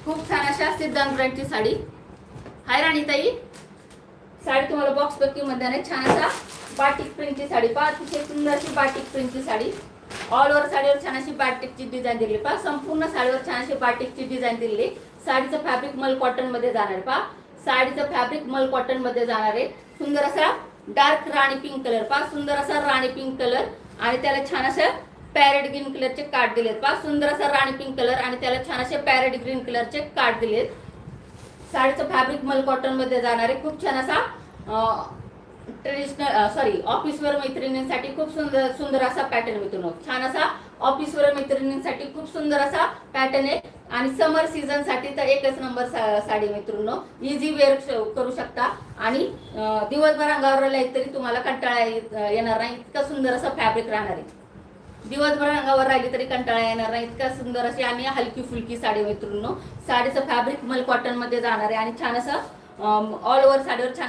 खूप छान अशा सिद्धांत ब्रँडची साडी. हाय राणीताई, साडी तुम्हाला बॉक्स पॅकिंग मध्ये आहे. छान असा बाटिक प्रिंटची साडी पहा, अतिशय सुंदर अशी बाटिक प्रिंटची साडी. ऑल ओव्हर साडीवर छान अशी बाटिकची डिझाईन दिली पहा. संपूर्ण साडीवर छान अशी बाटिकची डिझाईन दिलेली. साडीचं फॅब्रिक मल कॉटन मध्ये जाणार पहा. साडीचं फॅब्रिक मल कॉटन मध्ये जाणार आहे. सुंदर असा डार्क राणी पिंक कलर पहा. सुंदर असा राणी पिंक कलर आणि त्याला छान असं पॅरेट ग्रीन कलरचे कार्ड दिलेत पहा. सुंदर असा राणी पिंक कलर आणि त्याला छान असे पॅरेट ग्रीन कलरचे कार्ड दिलेत. साडीचं फॅब्रिक मल कॉटन मध्ये जाणार आहे. खूप छान असा ट्रेडिशनल ऑफिसवर मैत्रिणींसाठी खूप सुंदर असा पॅटर्न मिळतो. छान असा ऑफिसवर मैत्रिणींसाठी खूप सुंदर असा पॅटर्न आहे. आणि समर सीझन साठी तर एकच नंबर साडी मित्रांनो. इझी वेअर करू शकता आणि दिवसभर अंगावर राहिली तरी तुम्हाला कंटाळा येणार नाही. इतकं सुंदर असं फॅब्रिक राहणार आहे. दिवसभर अंगावर राहिली तरी कंटाळा येणार नाही. इतका सुंदर अशी आणि हलकी फुलकी साडी मित्रांनो. साडीचं फॅब्रिक मल कॉटन मध्ये जाणार आहे आणि छान असं ऑल ओव्हर साडीवर छान